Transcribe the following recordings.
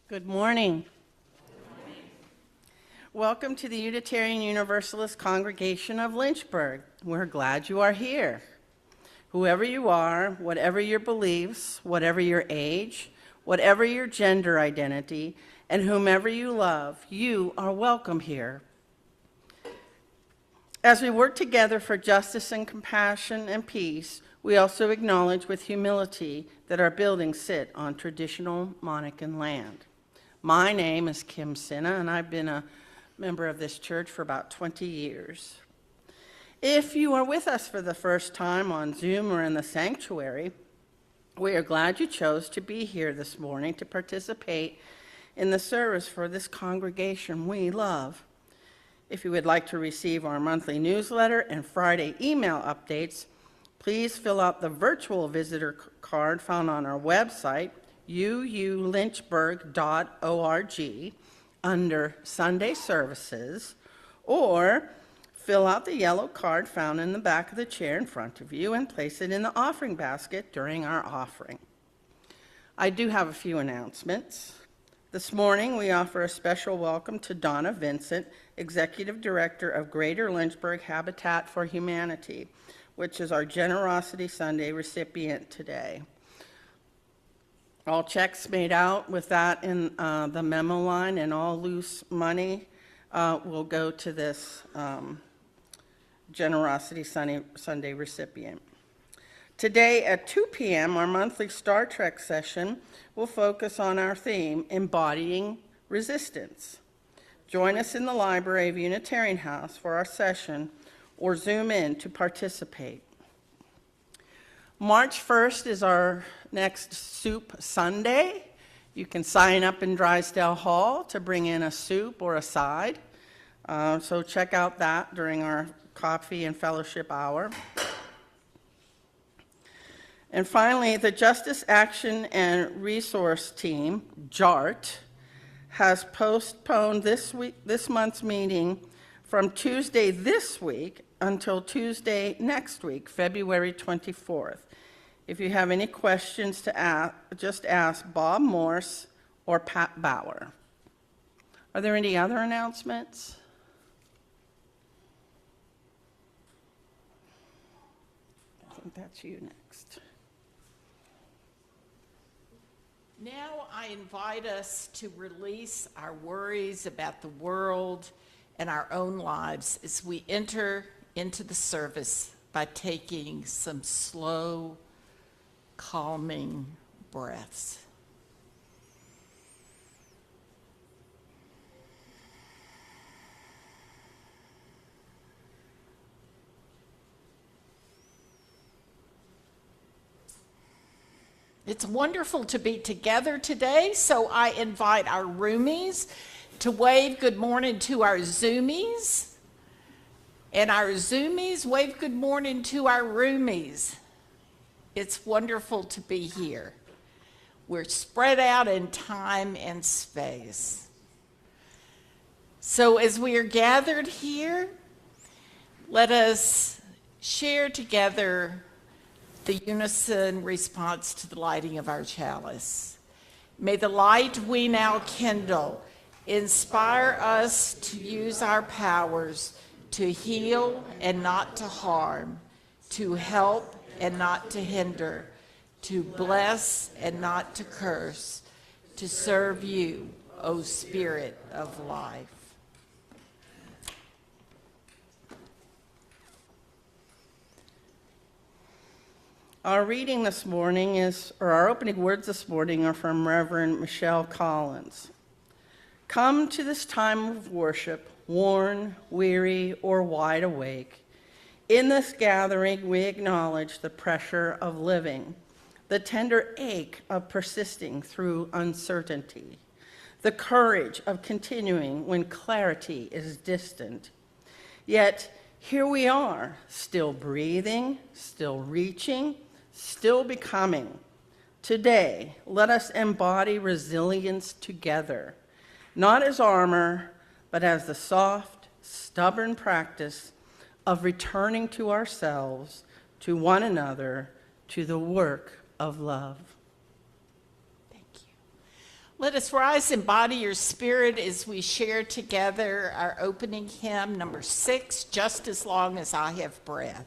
Good morning. Welcome to the Unitarian Universalist Congregation of Lynchburg. We're glad you are here. Whoever you are, whatever your beliefs, whatever your age, whatever your gender identity, and whomever you love, you are welcome here. As we work together for justice and compassion and peace, we also acknowledge with humility that our buildings sit on traditional Monacan land. My name is Kim Sinna, and I've been a member of this church for about 20 years. If you are with us for the first time on Zoom or in the sanctuary, we are glad you chose to be here this morning to participate in the service for this congregation we love. If you would like to receive our monthly newsletter and Friday email updates, please fill out the virtual visitor card found on our website, uulynchburg.org, under Sunday Services, or fill out the yellow card found in the back of the chair in front of you and place it in the offering basket during our offering. I do have a few announcements. This morning, we offer a special welcome to Donna Vincent, Executive Director of Greater Lynchburg Habitat for Humanity, which is our Generosity Sunday recipient today. All checks made out with that in the memo line, and all loose money will go to this Generosity Sunday recipient. Today at 2 p.m., our monthly Star Trek session will focus on our theme, Embodying Resistance. Join us in the library of Unitarian House for our session, or Zoom in to participate. March 1st is our next Soup Sunday. You can sign up in Drysdale Hall to bring in a soup or a side. So check out that during our coffee and fellowship hour. And finally, the Justice Action and Resource Team, JART, has postponed this month's meeting from Tuesday this week until Tuesday next week, February 24th. If you have any questions to ask, just ask Bob Morse or Pat Bauer. Are there any other announcements? I think that's you next. Now I invite us to release our worries about the world and our own lives as we enter into the service by taking some slow, calming breaths. It's wonderful to be together today, so I invite our roomies to wave good morning to our Zoomies. And our Zoomies, wave good morning to our roomies. It's wonderful to be here. We're spread out in time and space. So as we are gathered here, let us share together the unison response to the lighting of our chalice. May the light we now kindle inspire us to use our powers to heal and not to harm, to help and not to hinder, to bless and not to curse, to serve you, O Spirit of life. Our reading this morning our opening words this morning are from Reverend Michelle Collins. Come to this time of worship, worn, weary, or wide awake. In this gathering, we acknowledge the pressure of living, the tender ache of persisting through uncertainty, the courage of continuing when clarity is distant. Yet, here we are, still breathing, still reaching, still becoming. Today, let us embody resilience together, not as armor, but as the soft, stubborn practice of returning to ourselves, to one another, to the work of love. Thank you. Let us rise and embody your spirit as we share together our opening hymn, number 6, Just as Long as I Have Breath.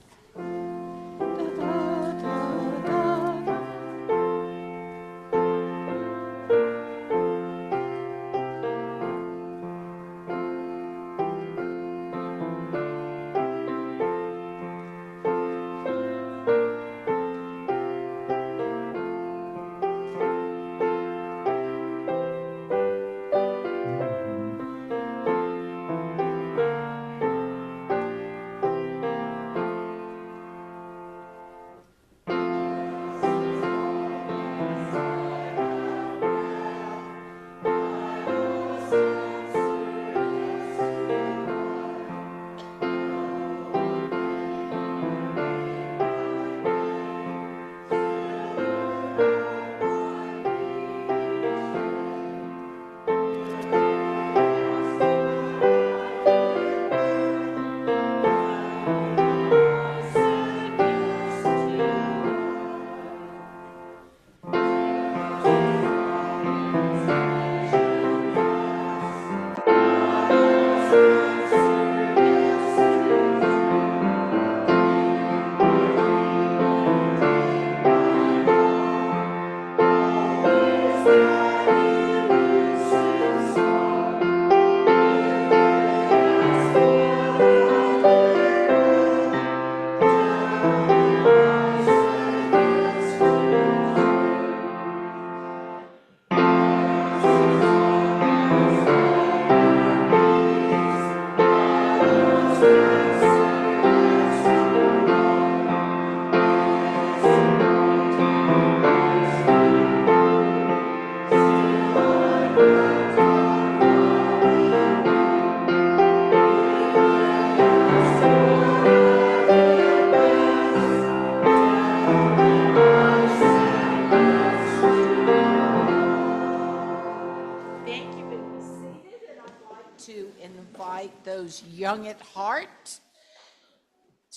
Young at heart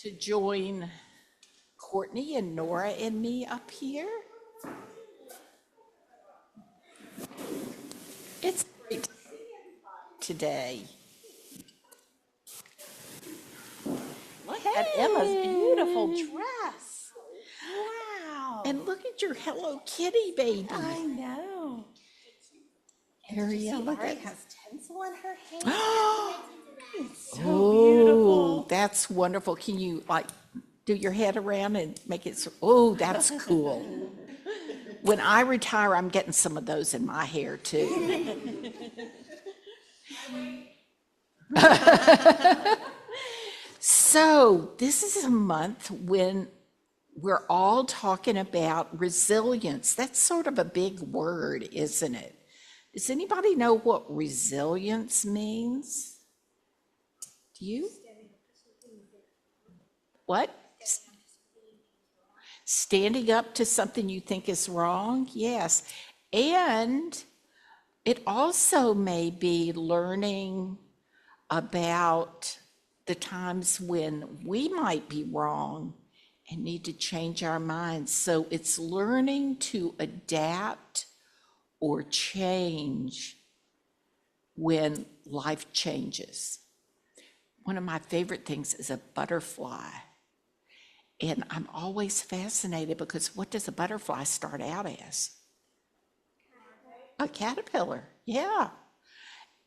to join Courtney and Nora and me up here. It's great to see everybody today. Look at Emma's beautiful dress. Wow. And look at your Hello Kitty baby. I know. Ariel, look Ari at has tinsel in her hair. It's so Oh, beautiful. that's wonderful. Can you do your head around and make it so? Oh, that's cool. When I retire, I'm getting some of those in my hair too. So this is a month when we're all talking about resilience. That's sort of a big word, isn't it? Does anybody know what resilience means? Do you? What? Standing up to something you think is wrong? Yes. And it also may be learning about the times when we might be wrong and need to change our minds. So it's learning to adapt or change when life changes. One of my favorite things is a butterfly. And I'm always fascinated because what does a butterfly start out as? A caterpillar, yeah.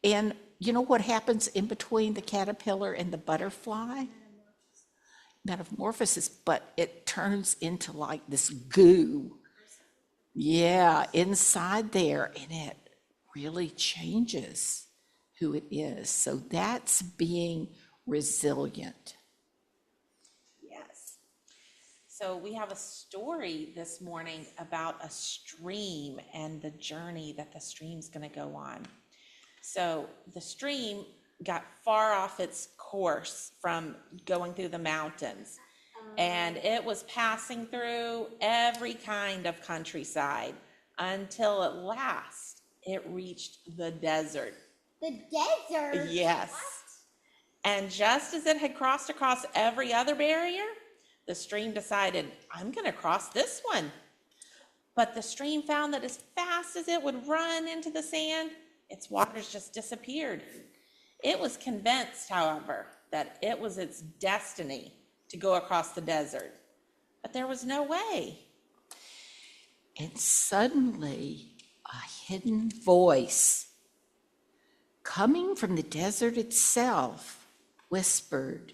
And you know what happens in between the caterpillar and the butterfly? Metamorphosis, but it turns into like this goo. Yeah, inside there, and it really changes who it is. So that's being resilient. Yes. So we have a story this morning about a stream and the journey that the stream's going to go on. So the stream got far off its course from going through the mountains, and it was passing through every kind of countryside until at last it reached the desert. The desert? Yes. And just as it had crossed across every other barrier, the stream decided, I'm going to cross this one. But the stream found that as fast as it would run into the sand, its waters just disappeared. It was convinced, however, that it was its destiny to go across the desert. But there was no way. And suddenly, a hidden voice coming from the desert itself whispered,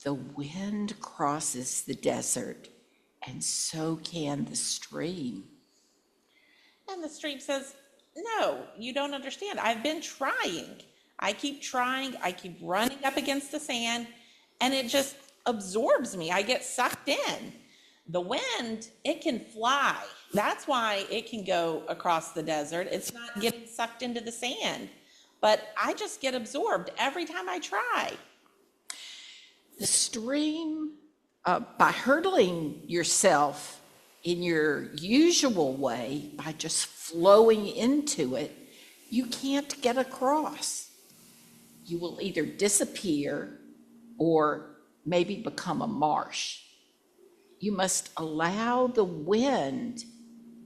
"The wind crosses the desert, and so can the stream." And the stream says, no, you don't understand. I've been trying. I keep trying. I keep running up against the sand, and it just absorbs me. I get sucked in. The wind, it can fly. That's why it can go across the desert. It's not getting sucked into the sand. But I just get absorbed every time I try. The stream, by hurdling yourself in your usual way, by just flowing into it, you can't get across. You will either disappear or maybe become a marsh. You must allow the wind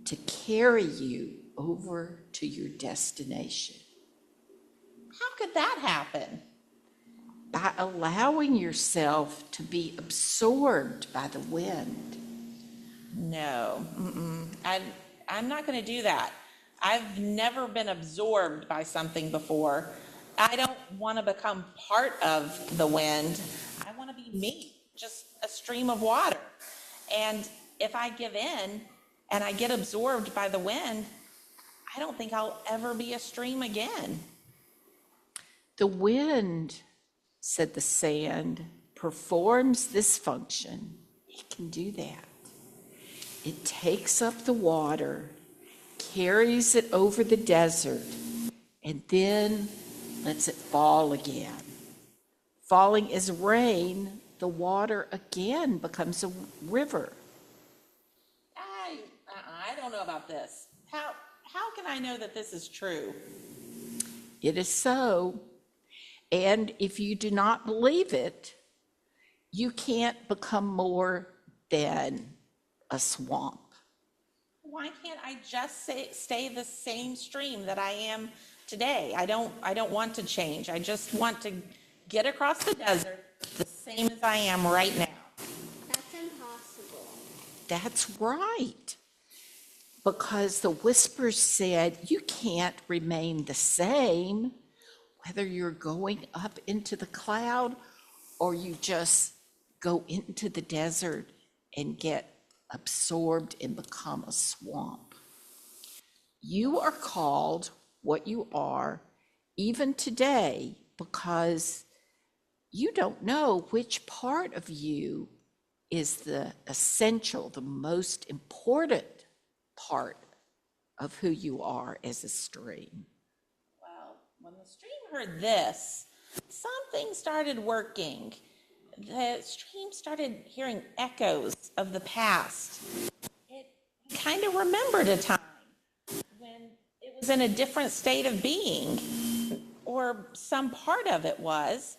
to carry you over to your destination. How could that happen? By allowing yourself to be absorbed by the wind. No, I'm not going to do that. I've never been absorbed by something before. I don't want to become part of the wind. I want to be me, just a stream of water. And if I give in and I get absorbed by the wind, I don't think I'll ever be a stream again. The wind, said the sand, performs this function. It can do that. It takes up the water, carries it over the desert, and then lets it fall again. Falling as rain, the water again becomes a river. I don't know about this. How can I know that this is true? It is so. And if you do not believe it, you can't become more than a swamp. Why can't I just stay the same stream that I am today? I don't want to change. I just want to get across the desert the same as I am right now. That's impossible. That's right. Because the whisper said you can't remain the same, whether you're going up into the cloud or you just go into the desert and get absorbed and become a swamp. You are called what you are even today because you don't know which part of you is the essential, the most important part of who you are as a stream. Well, when the stream heard this, something started working. the stream started hearing echoes of the past. It kind of remembered a time when it was in a different state of being, or some part of it was,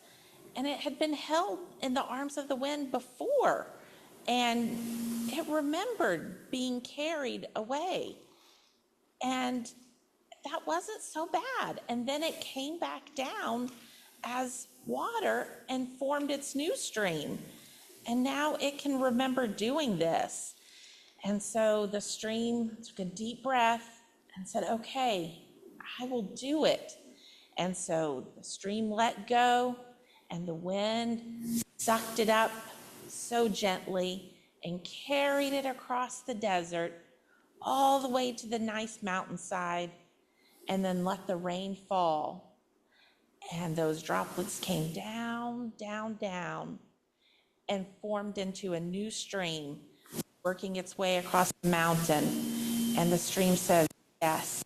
and it had been held in the arms of the wind before, and it remembered being carried away. And that wasn't so bad. And then it came back down as water and formed its new stream. And now it can remember doing this. And so the stream took a deep breath and said, okay, I will do it. And so the stream let go, and the wind sucked it up so gently and carried it across the desert all the way to the nice mountainside, and then let the rain fall. And those droplets came down, down, down, and formed into a new stream, working its way across the mountain. And the stream says, yes.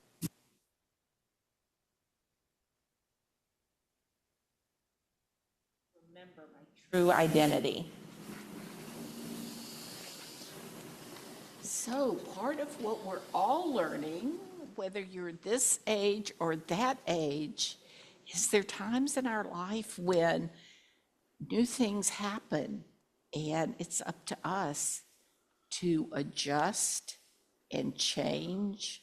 Remember my true identity. So part of what we're all learning, whether you're this age or that age, is there times in our life when new things happen, and it's up to us to adjust and change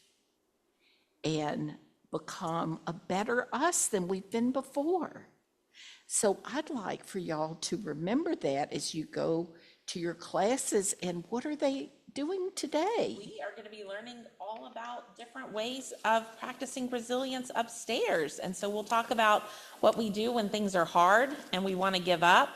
and become a better us than we've been before. So I'd like for y'all to remember that as you go to your classes. And what are they doing today? We are going to be learning all about different ways of practicing resilience upstairs. And so we'll talk about what we do when things are hard and we want to give up,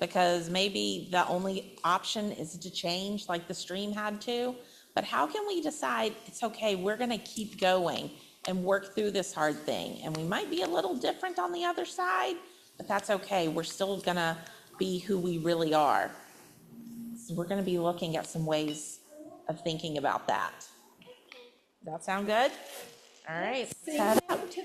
because maybe the only option is to change like the stream had to. But how can we decide it's okay, we're going to keep going and work through this hard thing? And we might be a little different on the other side, but that's okay. We're still going to be who we really are. So we're going to be looking at some ways of thinking about that. Does that sound good? All right. Let's head out.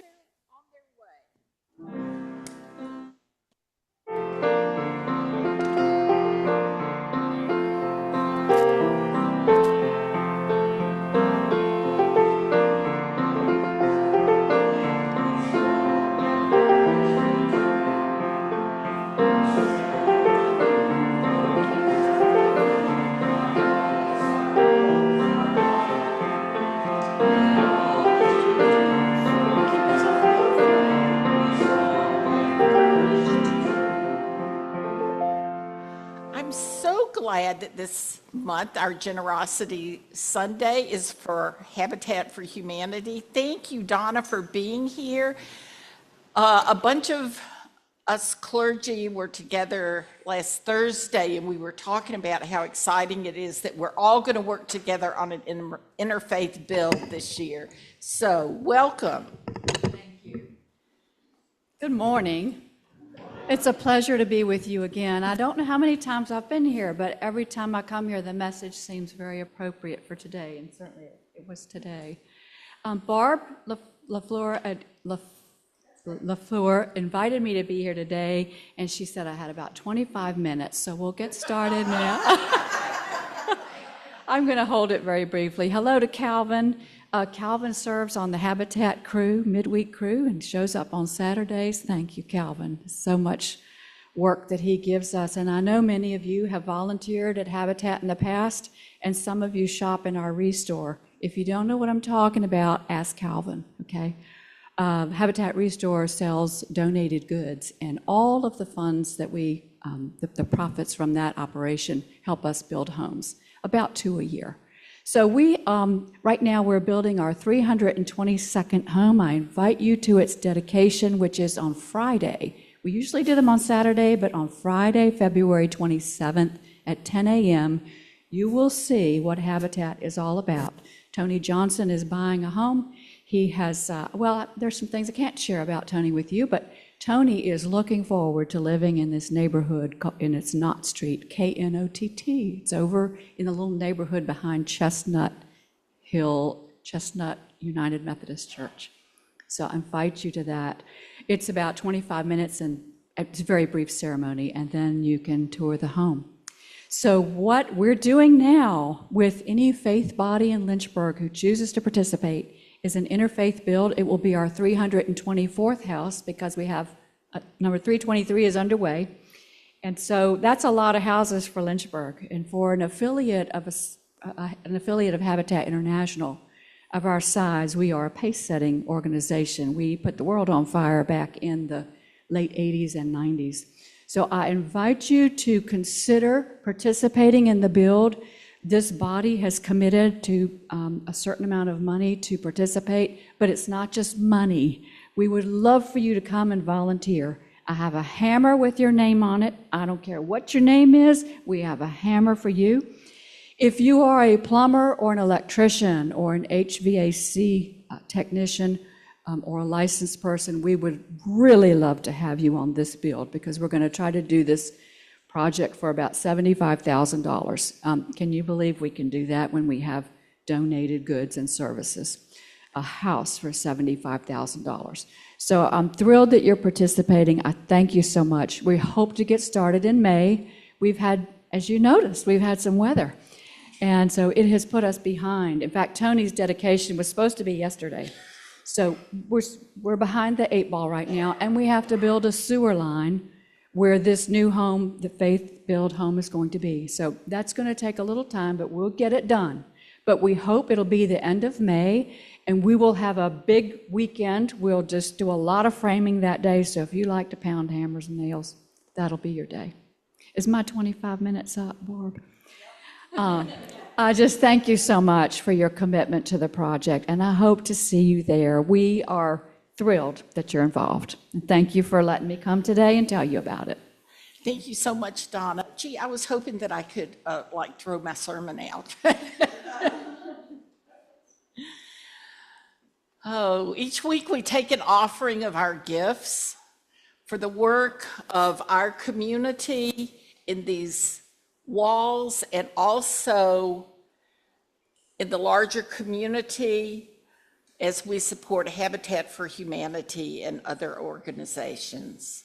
I'm so glad that this month, our Generosity Sunday, is for Habitat for Humanity. Thank you, Donna, for being here. A bunch of us clergy were together last Thursday, and we were talking about how exciting it is that we're all going to work together on an interfaith bill this year. So, welcome. Good morning. It's a pleasure to be with you again. I don't know how many times I've been here, but every time I come here, the message seems very appropriate for today, and certainly it was today. Barb LaFleur invited me to be here today, and she said I had about 25 minutes, so we'll get started now. I'm going to hold it very briefly. Hello to Calvin. Calvin serves on the Habitat crew, midweek crew, and shows up on Saturdays. Thank you, Calvin. So much work that he gives us. And I know many of you have volunteered at Habitat in the past, and some of you shop in our Restore. If you don't know what I'm talking about, ask Calvin, okay? Habitat Restore sells donated goods, and all of the funds that we, the profits from that operation help us build homes, about 2 a year. So we, right now we're building our 322nd home. I invite you to its dedication, which is on Friday. We usually do them on Saturday, but on Friday, February 27th at 10 a.m., you will see what Habitat is all about. Tony Johnson is buying a home. He has, well, there's some things I can't share about Tony with you, but Tony is looking forward to living in this neighborhood, and it's Knott Street, K-N-O-T-T. It's over in the little neighborhood behind Chestnut Hill, Chestnut United Methodist Church. So I invite you to that. It's about 25 minutes in It's a very brief ceremony, and then you can tour the home. So what we're doing now with any faith body in Lynchburg who chooses to participate is an interfaith build. It will be our 324th house because we have number 323 is underway. And so that's a lot of houses for Lynchburg. And for an affiliate of Habitat International of our size, we are a pace-setting organization. We put the world on fire back in the late 80s and 90s. So I invite you to consider participating in the build. This body has committed to a certain amount of money to participate, but it's not just money. We would love for you to come and volunteer. I have a hammer with your name on it. I don't care what your name is, we have a hammer for you. If you are a plumber or an electrician or an HVAC technician or a licensed person, we would really love to have you on this build because we're going to try to do this project for about $75,000. Can you believe we can do that when we have donated goods and services? A house for $75,000. So I'm thrilled that you're participating. I thank you so much. We hope to get started in May. We've had, as you noticed, we've had some weather. And so it has put us behind. In fact, Tony's dedication was supposed to be yesterday. So we're behind the 8 ball right now, and we have to build a sewer line where this new home, the faith-built home, is going to be. So that's going to take a little time, but we'll get it done. But we hope it'll be the end of May, and we will have a big weekend. We'll just do a lot of framing that day, so if you like to pound hammers and nails, that'll be your day. Is my 25 minutes up, Barb? I just thank you so much for your commitment to the project, and I hope to see you there. We are thrilled that you're involved. And thank you for letting me come today and tell you about it. Thank you so much, Donna. Gee, I was hoping that I could throw my sermon out. Oh, each week we take an offering of our gifts for the work of our community in these walls and also in the larger community as we support Habitat for Humanity and other organizations.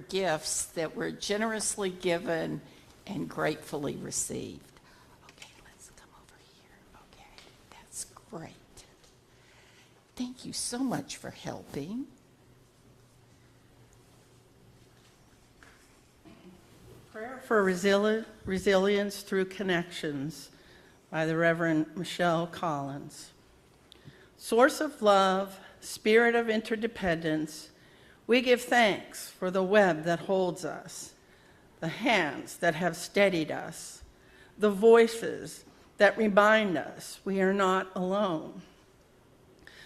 Gifts that were generously given and gratefully received. Okay, let's come over here. Okay, that's great. Thank you so much for helping. Prayer for Resilience Through Connections by the Reverend Michelle Collins. Source of love, spirit of interdependence, we give thanks for the web that holds us, the hands that have steadied us, the voices that remind us we are not alone,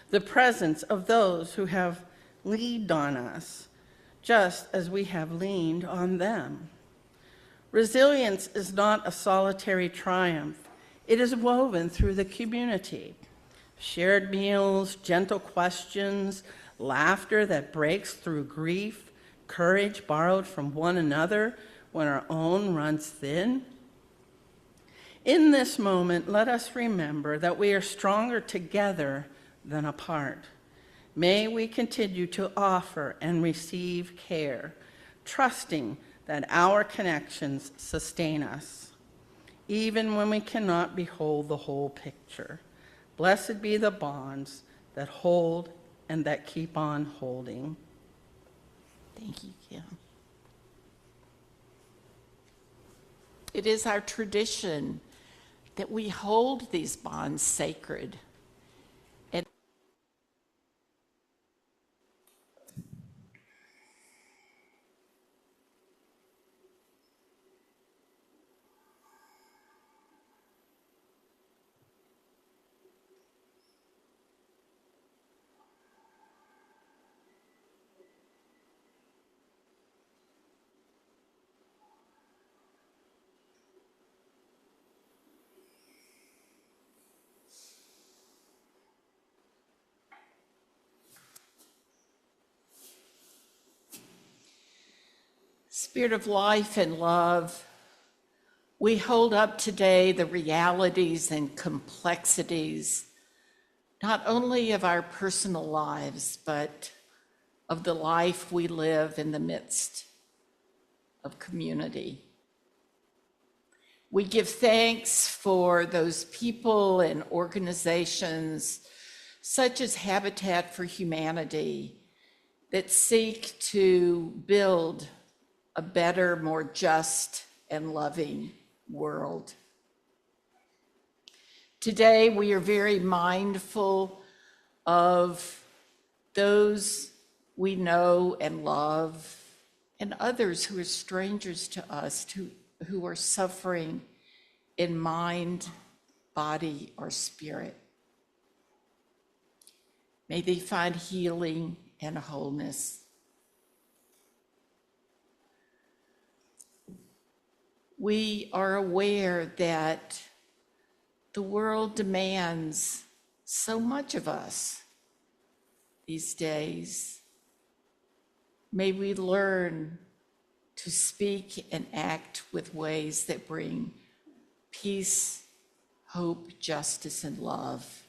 the presence of those who have leaned on us, just as we have leaned on them. Resilience is not a solitary triumph. It is woven through the community. Shared meals, gentle questions, laughter that breaks through grief, courage borrowed from one another when our own runs thin. In this moment, let us remember that we are stronger together than apart. May we continue to offer and receive care, trusting that our connections sustain us, even when we cannot behold the whole picture. Blessed be the bonds that hold and that keep on holding. Thank you, Kim. It is our tradition that we hold these bonds sacred. And Spirit of life and love, we hold up today the realities and complexities, not only of our personal lives, but of the life we live in the midst of community. We give thanks for those people and organizations such as Habitat for Humanity that seek to build a better, more just and loving world. Today, we are very mindful of those we know and love and others who are strangers to us, who are suffering in mind, body, or spirit. May they find healing and wholeness. We are aware that the world demands so much of us these days. May we learn to speak and act with ways that bring peace, hope, justice, and love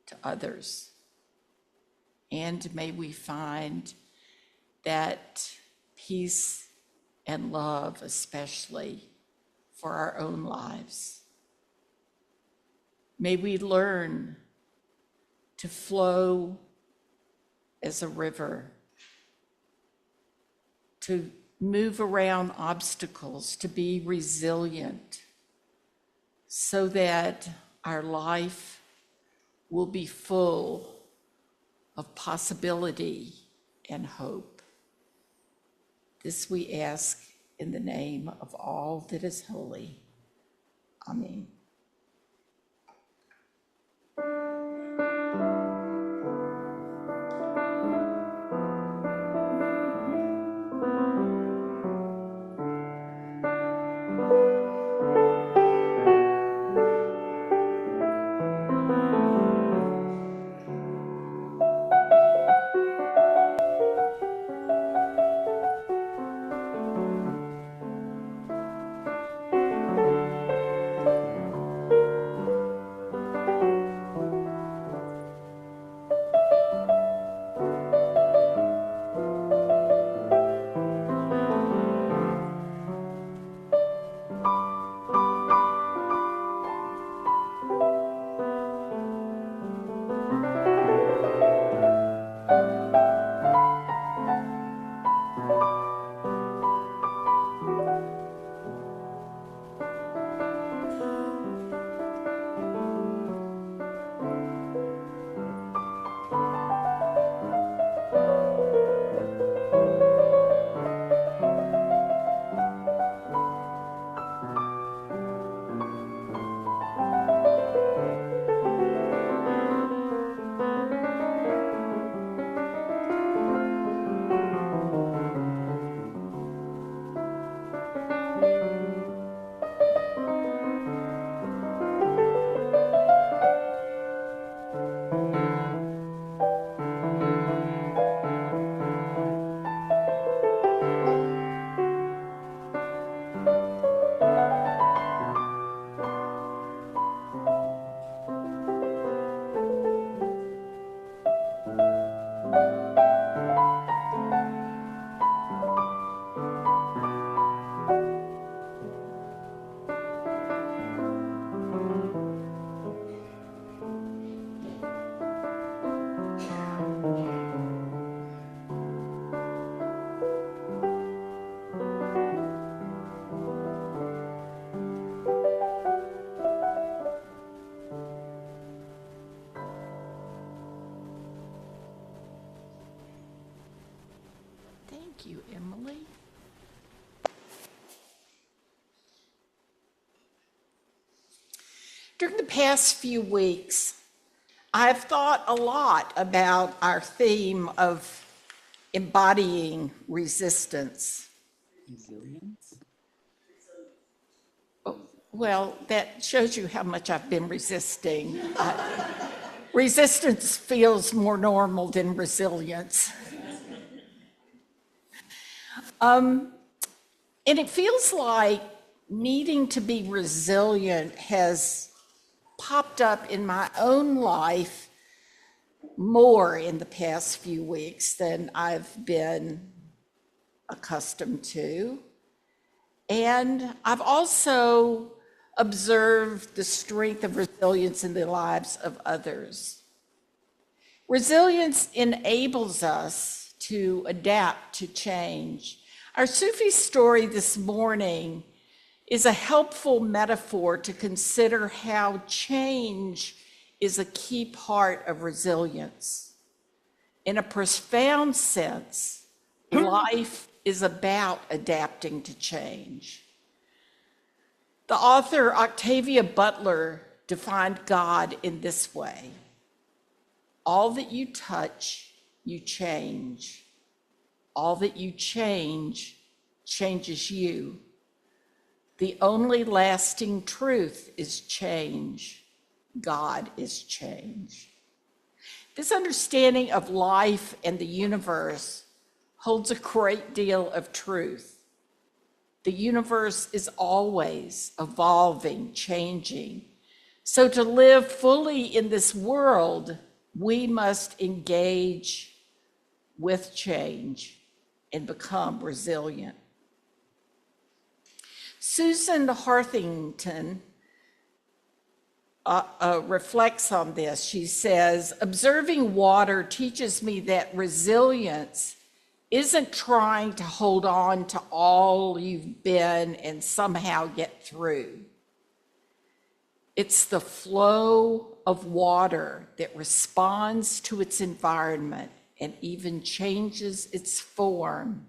to others. And may we find that peace and love, especially for our own lives. May we learn to flow as a river, to move around obstacles, to be resilient, so that our life will be full of possibility and hope. This we ask in the name of all that is holy. Amen. During the past few weeks, I've thought a lot about our theme of embodying resistance. Resilience? Well, that shows you how much I've been resisting. Resistance feels more normal than resilience. And it feels like needing to be resilient has popped up in my own life more in the past few weeks than I've been accustomed to. And I've also observed the strength of resilience in the lives of others. Resilience enables us to adapt to change. Our Sufi story this morning is a helpful metaphor to consider how change is a key part of resilience. In a profound sense, life is about adapting to change. The author Octavia Butler defined God in this way: all that you touch, you change. All that you change changes you. The only lasting truth is change. God is change. This understanding of life and the universe holds a great deal of truth. The universe is always evolving, changing. So to live fully in this world, we must engage with change and become resilient. Susan Harthington reflects on this. She says, observing water teaches me that resilience isn't trying to hold on to all you've been and somehow get through. It's the flow of water that responds to its environment and even changes its form,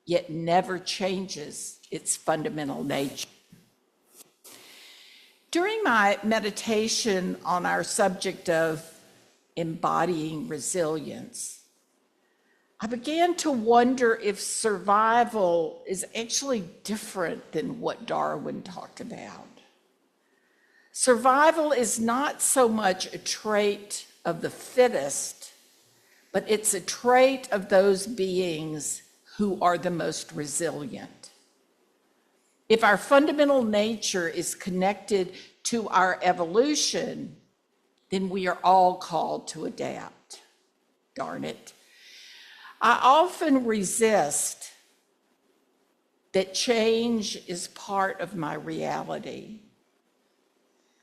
yet never changes its fundamental nature. During my meditation on our subject of embodying resilience, I began to wonder if survival is actually different than what Darwin talked about. Survival is not so much a trait of the fittest, but it's a trait of those beings who are the most resilient. If our fundamental nature is connected to our evolution, then we are all called to adapt. Darn it. I often resist that change is part of my reality.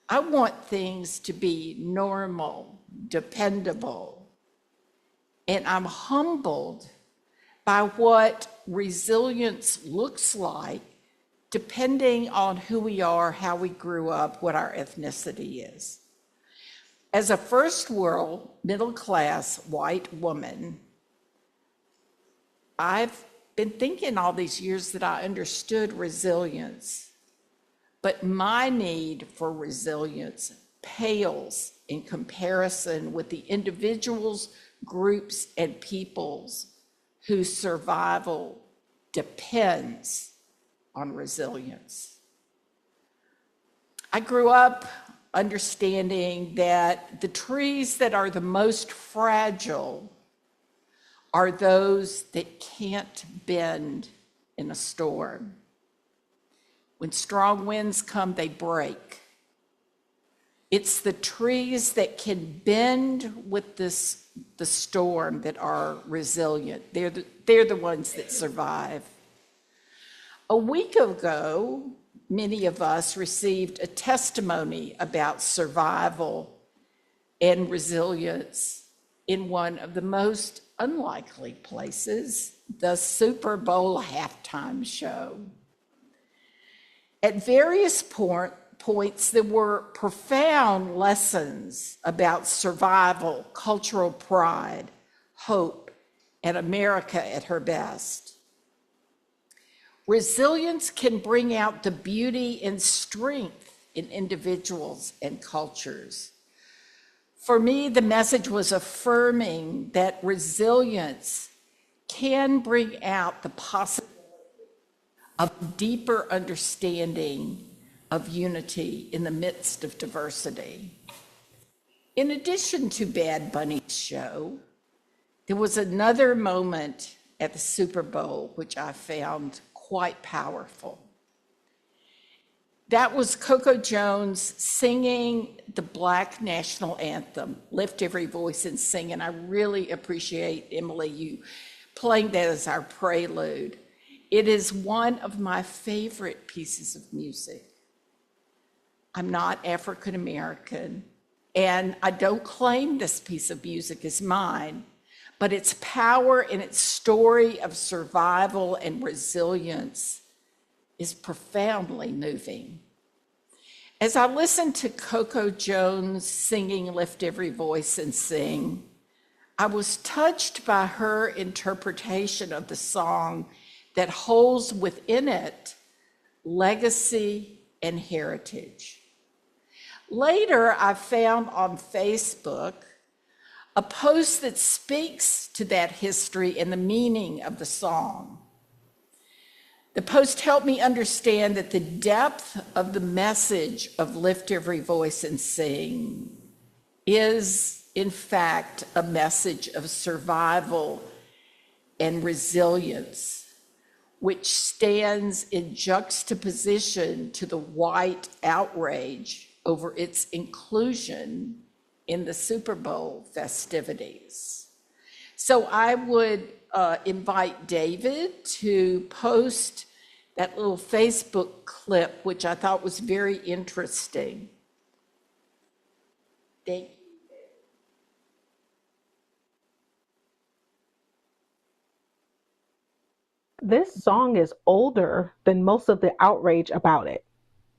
I want things to be normal, dependable, and I'm humbled by what resilience looks like depending on who we are, how we grew up, what our ethnicity is. As a first world, middle class, white woman, I've been thinking all these years that I understood resilience, but my need for resilience pales in comparison with the individuals, groups, and peoples whose survival depends on resilience. I grew up understanding that the trees that are the most fragile are those that can't bend in a storm. When strong winds come, they break. It's the trees that can bend with the storm that are resilient. They're the ones that survive. A week ago, many of us received a testimony about survival and resilience in one of the most unlikely places, the Super Bowl halftime show. At various points, there were profound lessons about survival, cultural pride, hope, and America at her best. Resilience can bring out the beauty and strength in individuals and cultures. For me, the message was affirming that resilience can bring out the possibility of deeper understanding of unity in the midst of diversity. In addition to Bad Bunny's show, there was another moment at the Super Bowl which I found quite powerful. That was Coco Jones singing the Black national anthem, Lift Every Voice and Sing, and I really appreciate, Emily, you playing that as our prelude. It is one of my favorite pieces of music. I'm not African American, and I don't claim this piece of music as mine, but its power and its story of survival and resilience is profoundly moving. As I listened to Coco Jones singing Lift Every Voice and Sing, I was touched by her interpretation of the song that holds within it legacy and heritage. Later, I found on Facebook a post that speaks to that history and the meaning of the song. The post helped me understand that the depth of the message of Lift Every Voice and Sing is, in fact, a message of survival and resilience, which stands in juxtaposition to the white outrage over its inclusion in the Super Bowl festivities. So I would invite David to post that little Facebook clip, which I thought was very interesting. Thank you. This song is older than most of the outrage about it.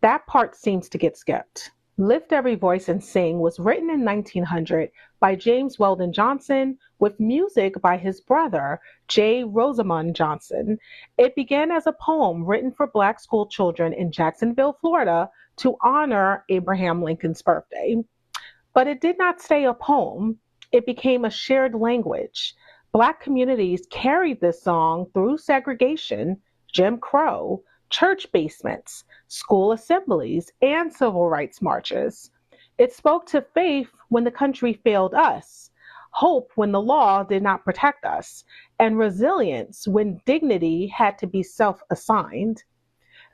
That part seems to get skipped. Lift Every Voice and Sing was written in 1900 by James Weldon Johnson with music by his brother, J. Rosamond Johnson. It began as a poem written for Black school children in Jacksonville, Florida, to honor Abraham Lincoln's birthday. But it did not stay a poem. It became a shared language. Black communities carried this song through segregation, Jim Crow, church basements, school assemblies, and civil rights marches. It spoke to faith when the country failed us, hope when the law did not protect us, and resilience when dignity had to be self-assigned.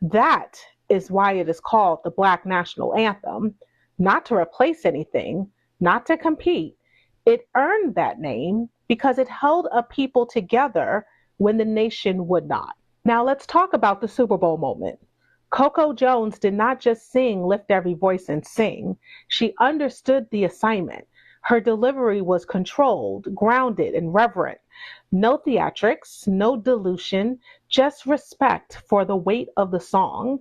That is why it is called the Black National Anthem, not to replace anything, not to compete. It earned that name because it held a people together when the nation would not. Now let's talk about the Super Bowl moment. Coco Jones did not just sing Lift Every Voice and Sing. She understood the assignment. Her delivery was controlled, grounded, and reverent. No theatrics, no dilution, just respect for the weight of the song.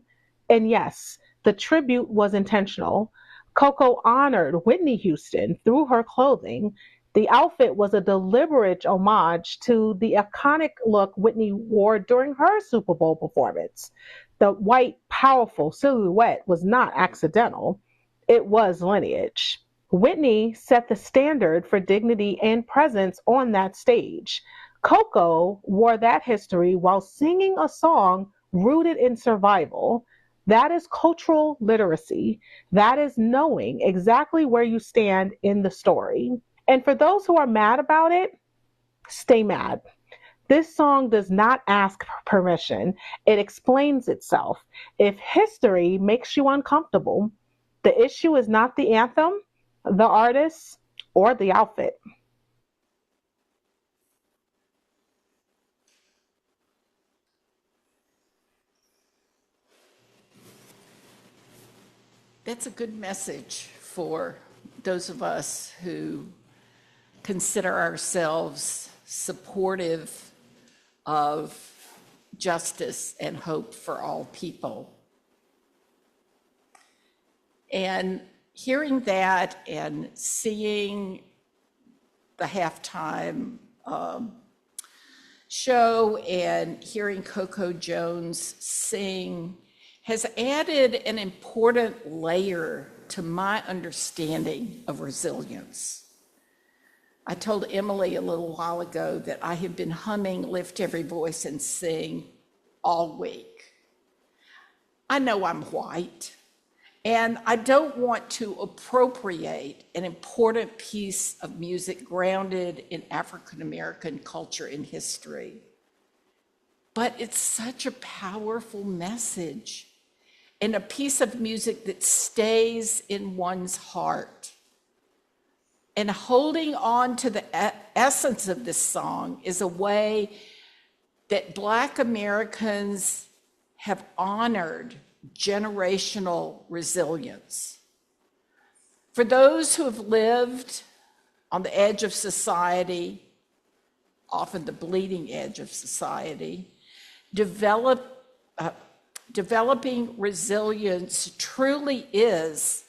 And yes, the tribute was intentional. Coco honored Whitney Houston through her clothing. The outfit was a deliberate homage to the iconic look Whitney wore during her Super Bowl performance. The white, powerful silhouette was not accidental. It was lineage. Whitney set the standard for dignity and presence on that stage. Coco wore that history while singing a song rooted in survival. That is cultural literacy. That is knowing exactly where you stand in the story. And for those who are mad about it, stay mad. This song does not ask permission. It explains itself. If history makes you uncomfortable, the issue is not the anthem, the artist, or the outfit. That's a good message for those of us who consider ourselves supportive of justice and hope for all people. And hearing that and seeing the halftime show and hearing Coco Jones sing has added an important layer to my understanding of resilience. I told Emily a little while ago that I have been humming Lift Every Voice and Sing all week. I know I'm white, and I don't want to appropriate an important piece of music grounded in African American culture and history. But it's such a powerful message and a piece of music that stays in one's heart. And holding on to the essence of this song is a way that Black Americans have honored generational resilience. For those who have lived on the edge of society, often the bleeding edge of society, developing resilience truly is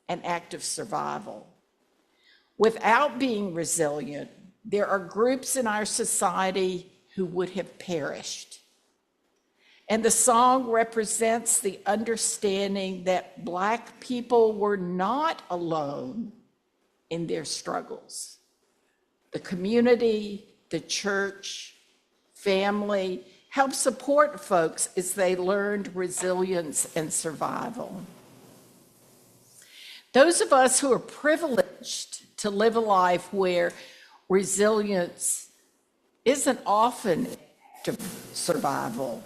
an act of survival. Without being resilient, there are groups in our society who would have perished. And the song represents the understanding that Black people were not alone in their struggles. The community, the church, family help support folks as they learned resilience and survival. Those of us who are privileged to live a life where resilience isn't often to survival,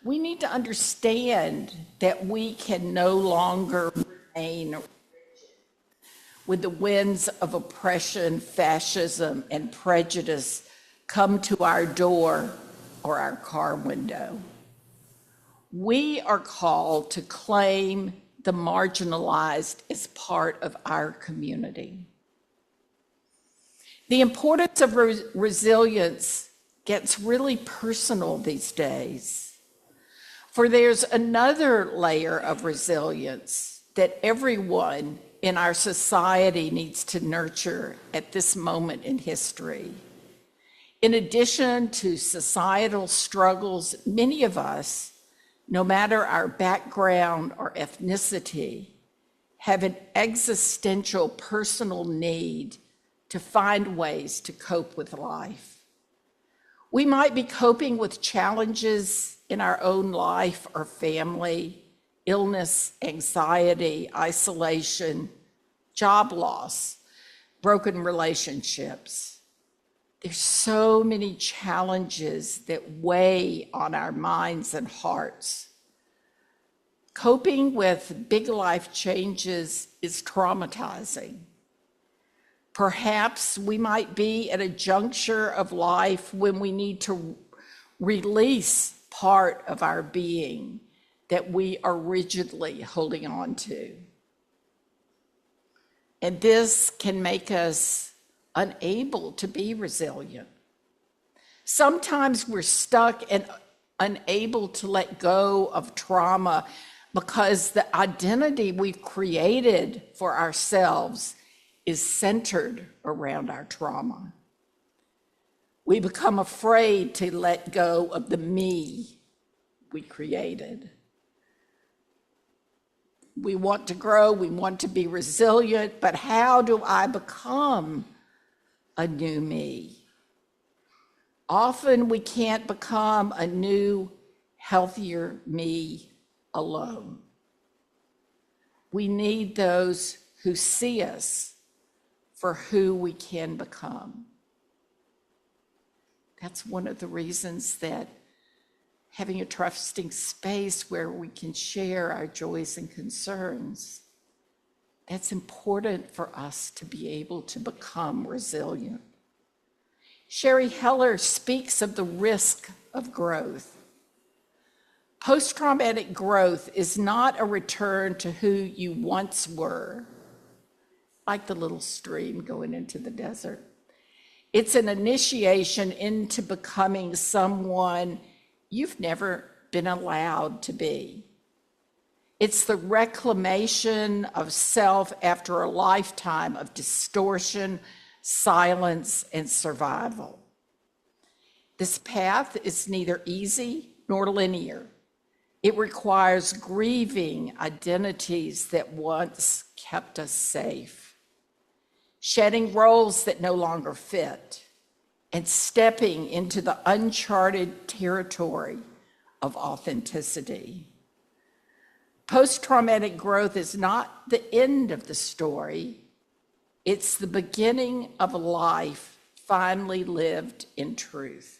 we need to understand that we can no longer remain with the winds of oppression, fascism, and prejudice come to our door or our car window. We are called to claim the marginalized as part of our community. The importance of resilience gets really personal these days, for there's another layer of resilience that everyone in our society needs to nurture at this moment in history. In addition to societal struggles, many of us, no matter our background or ethnicity, have an existential personal need to find ways to cope with life. We might be coping with challenges in our own life or family, illness, anxiety, isolation, job loss, broken relationships. There's so many challenges that weigh on our minds and hearts. Coping with big life changes is traumatizing. Perhaps we might be at a juncture of life when we need to release part of our being that we are rigidly holding on to. And this can make us unable to be resilient. Sometimes we're stuck and unable to let go of trauma because the identity we've created for ourselves is centered around our trauma. We become afraid to let go of the me we created. We want to grow, we want to be resilient, but how do I become a new me? Often we can't become a new, healthier me alone. We need those who see us for who we can become. That's one of the reasons that having a trusting space where we can share our joys and concerns, that's important for us to be able to become resilient. Sherry Heller speaks of the risk of growth. Post-traumatic growth is not a return to who you once were, like the little stream going into the desert. It's an initiation into becoming someone you've never been allowed to be. It's the reclamation of self after a lifetime of distortion, silence, and survival. This path is neither easy nor linear. It requires grieving identities that once kept us safe, shedding roles that no longer fit, and stepping into the uncharted territory of authenticity. Post-traumatic growth is not the end of the story. It's the beginning of a life finally lived in truth.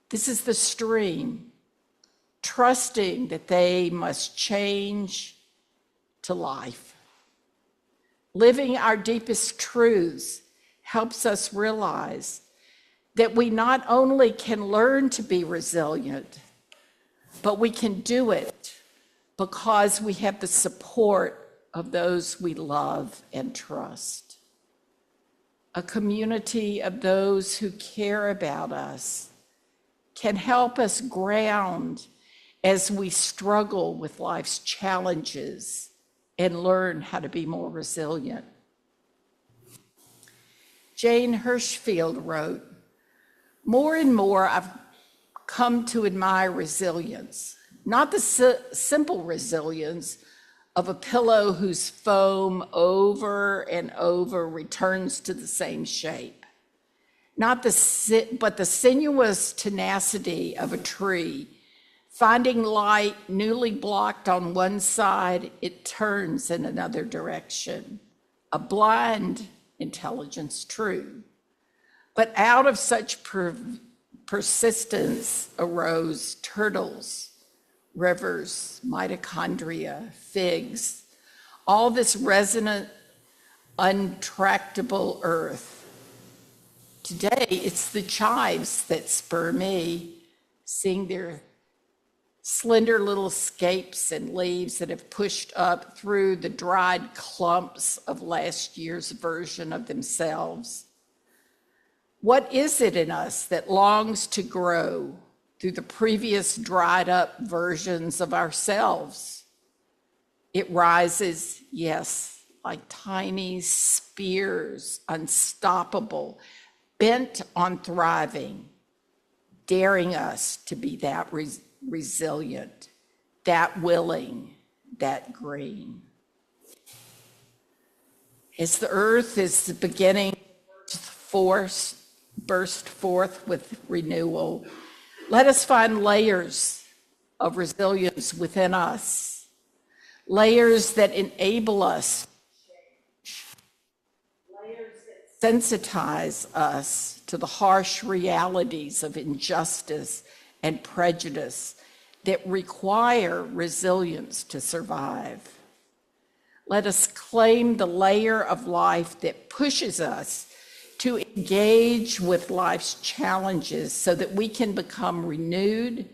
This is the stream, trusting that they must change to life. Living our deepest truths helps us realize that we not only can learn to be resilient, but we can do it because we have the support of those we love and trust. A community of those who care about us can help us ground as we struggle with life's challenges and learn how to be more resilient. Jane Hirschfield wrote, "More and more I've come to admire resilience, not the simple resilience of a pillow whose foam over and over returns to the same shape, but the sinuous tenacity of a tree. Finding light newly blocked on one side, it turns in another direction. A blind intelligence, true. But out of such persistence arose turtles, rivers, mitochondria, figs, all this resonant, untractable earth. Today, it's the chives that spur me, seeing their slender little scapes and leaves that have pushed up through the dried clumps of last year's version of themselves. What is it in us that longs to grow through the previous dried up versions of ourselves? It rises, yes, like tiny spears, unstoppable, bent on thriving, daring us to be that resilient, that willing, that green. As the earth is beginning to burst forth with renewal, let us find layers of resilience within us, layers that enable us, layers that sensitize us to the harsh realities of injustice and prejudice that require resilience to survive. Let us claim the layer of life that pushes us to engage with life's challenges so that we can become renewed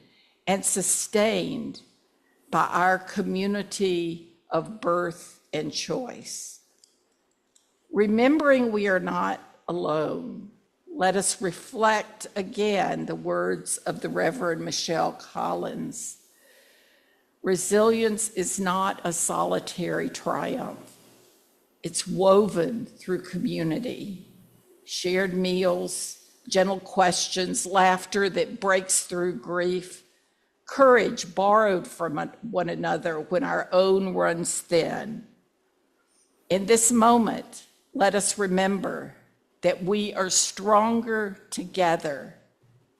and sustained by our community of birth and choice. Remembering we are not alone, let us reflect again the words of the Reverend Michelle Collins. Resilience is not a solitary triumph. It's woven through community, shared meals, gentle questions, laughter that breaks through grief, courage borrowed from one another when our own runs thin. In this moment, let us remember that we are stronger together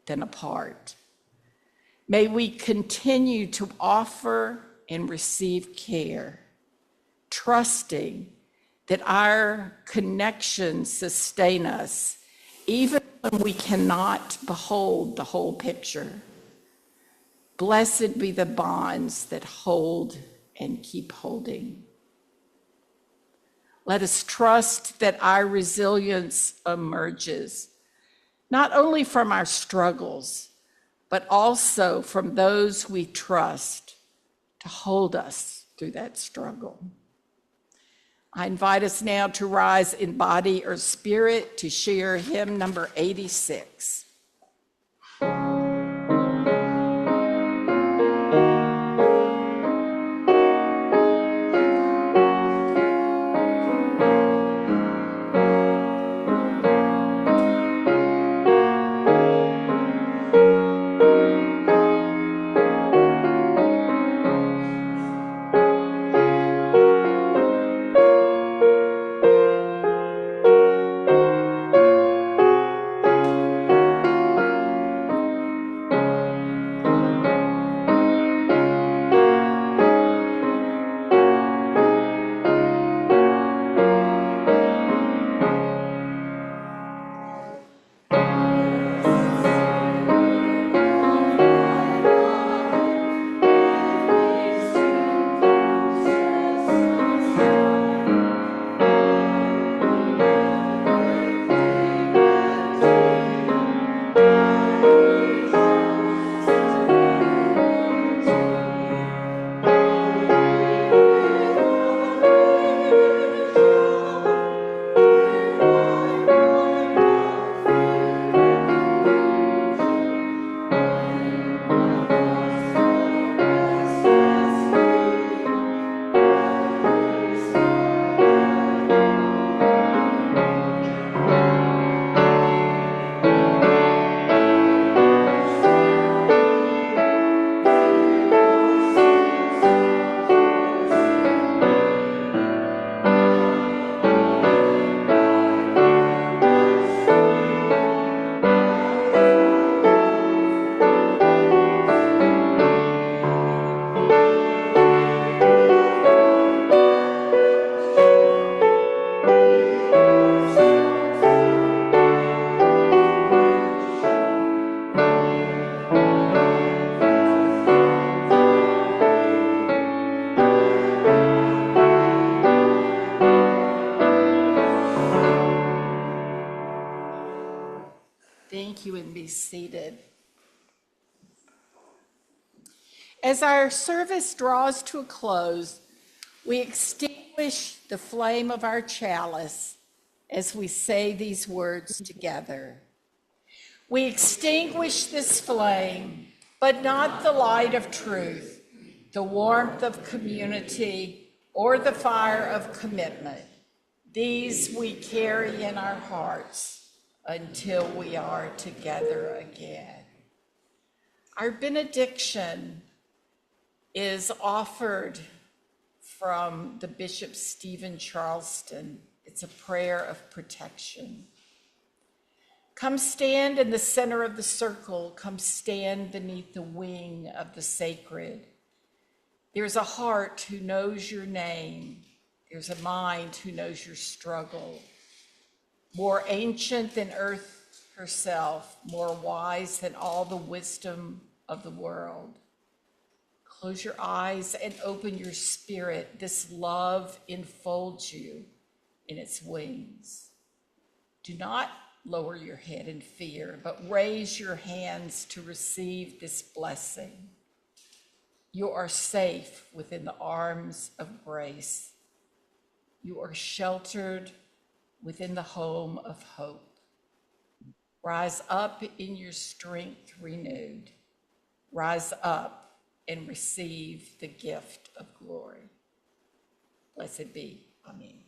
than apart. May we continue to offer and receive care, trusting that our connections sustain us even when we cannot behold the whole picture. Blessed be the bonds that hold and keep holding. Let us trust that our resilience emerges not only from our struggles, but also from those we trust to hold us through that struggle. I invite us now to rise in body or spirit to share hymn number 86. Thank you, and be seated. As our service draws to a close, we extinguish the flame of our chalice as we say these words together. We extinguish this flame, but not the light of truth, the warmth of community, or the fire of commitment. These we carry in our hearts until we are together again. Our benediction is offered from the Bishop Stephen Charleston. It's a prayer of protection. Come stand in the center of the circle. Come stand beneath the wing of the sacred. There's a heart who knows your name. There's a mind who knows your struggle. More ancient than earth herself, more wise than all the wisdom of the world. Close your eyes and open your spirit. This love enfolds you in its wings. Do not lower your head in fear, but raise your hands to receive this blessing. You are safe within the arms of grace. You are sheltered within the home of hope. Rise up in your strength renewed. Rise up and receive the gift of glory. Blessed be. Amen.